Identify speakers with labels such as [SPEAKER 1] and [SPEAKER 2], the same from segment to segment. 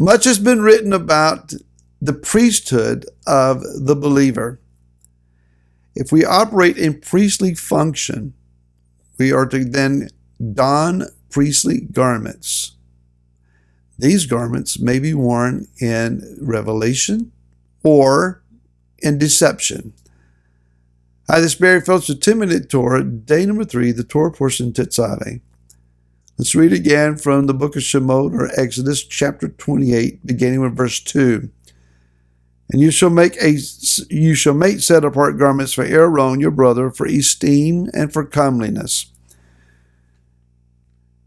[SPEAKER 1] Much has been written about the priesthood of the believer. If we operate in priestly function, we are to then don priestly garments. These garments may be worn in revelation or in deception. Hi, this is Barry Phillips with 10-Minute Torah, day number 3, the Torah portion, Tetzaveh. Let's read again from the book of Shemot, or Exodus, chapter 28, beginning with verse 2. And you shall make set-apart garments for Aaron your brother, for esteem and for comeliness.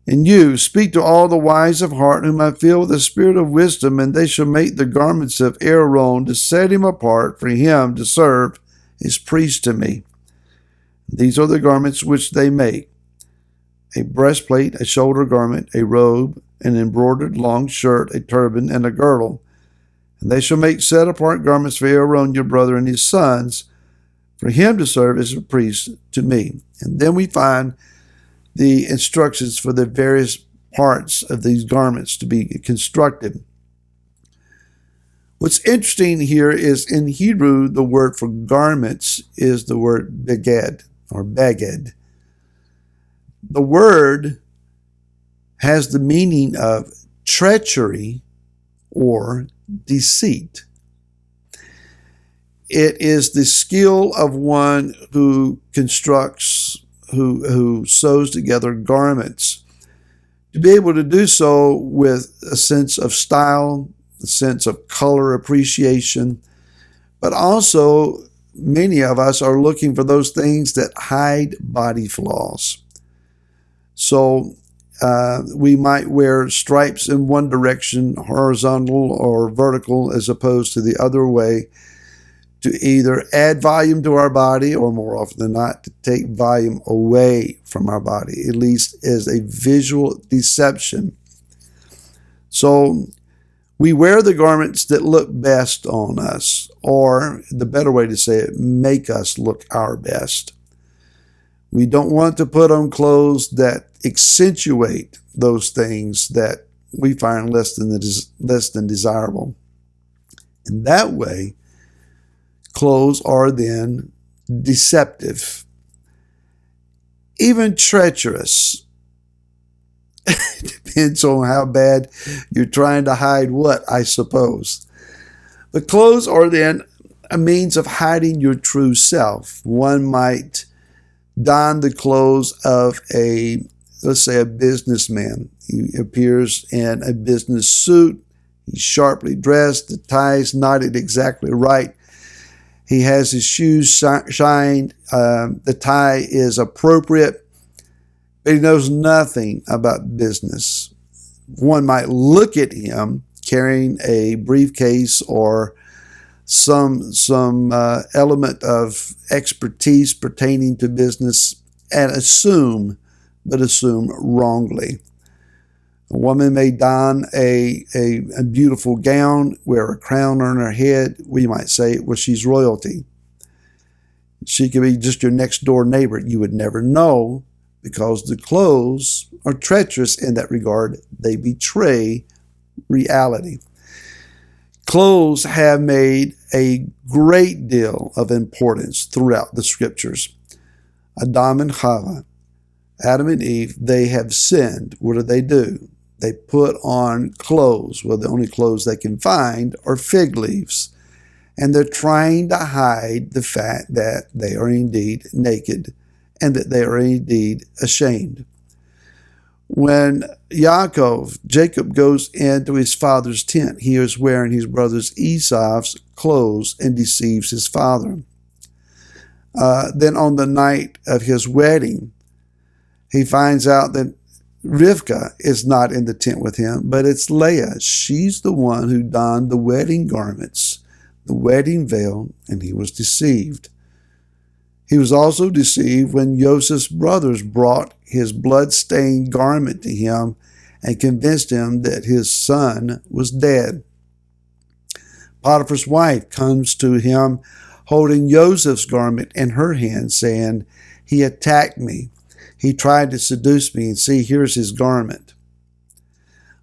[SPEAKER 1] And you speak to all the wise of heart, whom I fill with the spirit of wisdom, and they shall make the garments of Aaron to set him apart, for him to serve as priest to me. These are the garments which they make: a breastplate, a shoulder garment, a robe, an embroidered long shirt, a turban, and a girdle. And they shall make set-apart garments for Aaron your brother and his sons, for him to serve as a priest to me. And then we find the instructions for the various parts of these garments to be constructed. What's interesting here is in Hebrew, the word for garments is the word beged or beged. The word has the meaning of treachery or deceit. It is the skill of one who constructs, who sews together garments, to be able to do so with a sense of style, a sense of color appreciation, but also many of us are looking for those things that hide body flaws. So we might wear stripes in one direction, horizontal or vertical, as opposed to the other way, to either add volume to our body, or more often than not, to take volume away from our body, at least as a visual deception. So we wear the garments that look best on us, or the better way to say it, make us look our best. We don't want to put on clothes that accentuate those things that we find less than desirable. In that way, clothes are then deceptive, even treacherous. It depends on how bad you're trying to hide what, I suppose. But clothes are then a means of hiding your true self. One might don the clothes of let's say a businessman. He appears in a business suit. He's sharply dressed. The tie is knotted exactly right. He has his shoes shined. The tie is appropriate, but he knows nothing about business. One might look at him carrying a briefcase or some element of expertise pertaining to business and assume wrongly. A woman may don a beautiful gown, wear a crown on her head. We might say, well, she's royalty. She could be just your next door neighbor. You would never know, because the clothes are treacherous in that regard. They betray reality. Clothes have made a great deal of importance throughout the scriptures. Adam and Chava, Adam and Eve, they have sinned. What do? They put on clothes. Well, the only clothes they can find are fig leaves. And they're trying to hide the fact that they are indeed naked and that they are indeed ashamed. When Jacob goes into his father's tent, he is wearing his brother Esau's clothes and deceives his father. Then on the night of his wedding, he finds out that Rivka is not in the tent with him, but it's Leah. She's the one who donned the wedding garments, the wedding veil, and he was deceived. He was also deceived when Joseph's brothers brought his blood-stained garment to him and convinced him that his son was dead. Potiphar's wife comes to him holding Joseph's garment in her hand, saying, "He attacked me. He tried to seduce me, and see, here's his garment."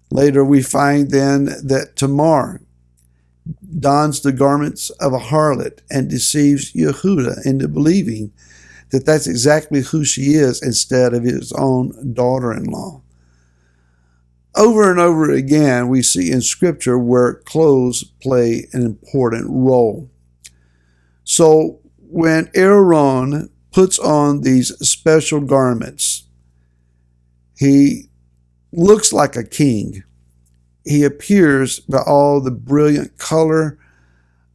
[SPEAKER 1] Later we find then that Tamar dons the garments of a harlot and deceives Yehuda into believing that that's exactly who she is instead of his own daughter-in-law. Over and over again, we see in Scripture where clothes play an important role. So when Aaron puts on these special garments, he looks like a king. He appears by all the brilliant color,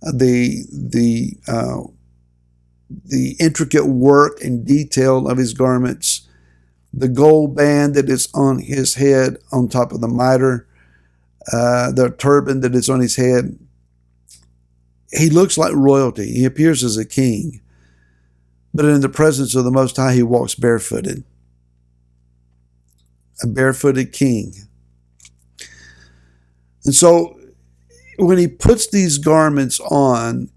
[SPEAKER 1] the intricate work and detail of his garments, the gold band that is on his head on top of the mitre, the turban that is on his head. He looks like royalty. He appears as a king. But in the presence of the Most High, he walks barefooted. A barefooted king. And so when he puts these garments on,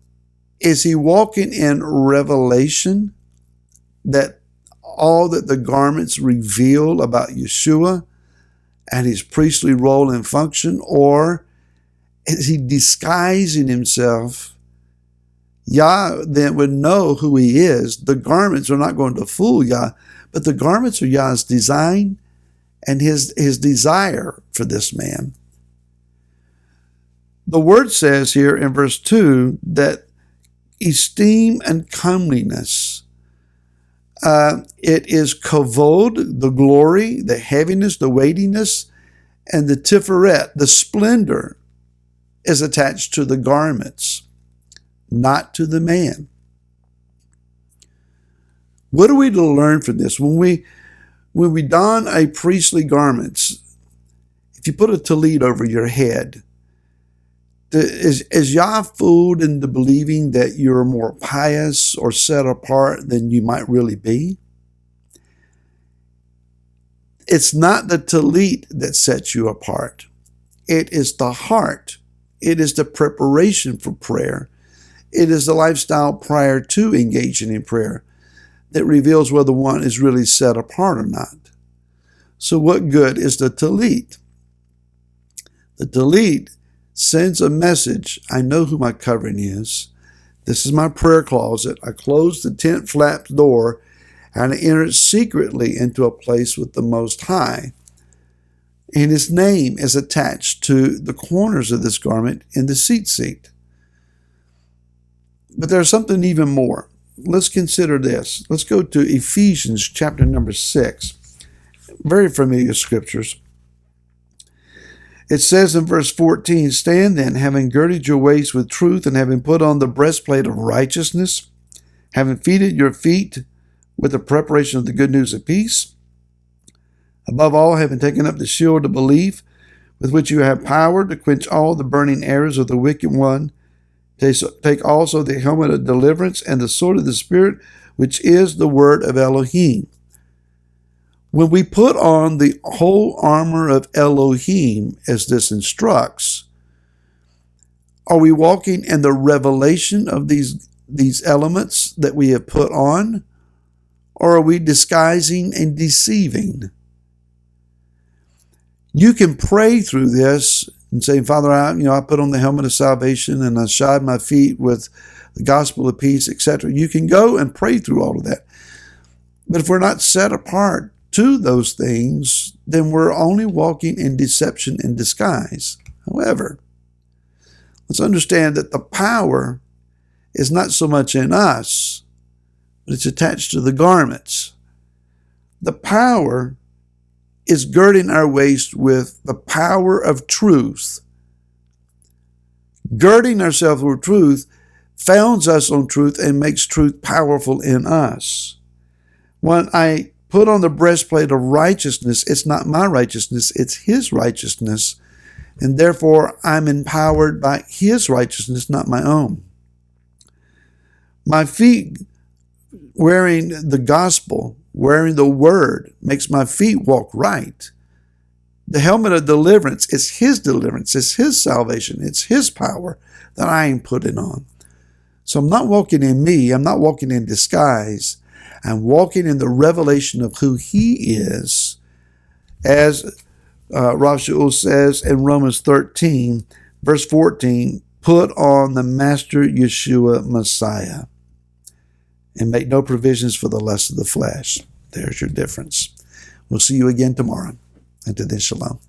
[SPEAKER 1] is he walking in revelation that all that the garments reveal about Yeshua and his priestly role and function, or is he disguising himself? Yah then would know who he is. The garments are not going to fool Yah, but the garments are Yah's design and his desire for this man. The word says here in verse 2 that esteem and comeliness, it is kavod, the glory, the heaviness, the weightiness, and the tiferet, the splendor, is attached to the garments, not to the man. What are we to learn from this? When we don a priestly garments, if you put a tallit over your head, is Yah fooled into believing that you're more pious or set apart than you might really be? It's not the tallit that sets you apart. It is the heart. It is the preparation for prayer. It is the lifestyle prior to engaging in prayer that reveals whether one is really set apart or not. So what good is the tallit? The tallit sends a message. I know who my covering is. This is my prayer closet. I close the tent flap door and I enter secretly into a place with the Most High. And his name is attached to the corners of this garment in the seat. But there's something even more. Let's consider this. Let's go to Ephesians chapter number 6. Very familiar scriptures. It says in verse 14, stand then, having girded your waist with truth, and having put on the breastplate of righteousness, having feeted your feet with the preparation of the good news of peace. Above all, having taken up the shield of belief, with which you have power to quench all the burning arrows of the wicked one. Take also the helmet of deliverance and the sword of the Spirit, which is the word of Elohim. When we put on the whole armor of Elohim, as this instructs, are we walking in the revelation of these elements that we have put on? Or are we disguising and deceiving? You can pray through this and say, Father, I put on the helmet of salvation and I shod my feet with the gospel of peace, etc. You can go and pray through all of that. But if we're not set apart to those things, then we're only walking in deception and disguise. However, let's understand that the power is not so much in us, but it's attached to the garments. The power is girding our waist with the power of truth. Girding ourselves with truth founds us on truth and makes truth powerful in us. When I put on the breastplate of righteousness, it's not my righteousness, it's his righteousness. And therefore, I'm empowered by his righteousness, not my own. My feet, wearing the gospel, wearing the word, makes my feet walk right. The helmet of deliverance is his deliverance, it's his salvation, it's his power that I am putting on. So I'm not walking in me, I'm not walking in disguise. I'm walking in the revelation of who he is as Rav Shaul says in Romans 13, verse 14, put on the Master Yeshua Messiah and make no provisions for the lust of the flesh. There's your difference. We'll see you again tomorrow. Until then, shalom.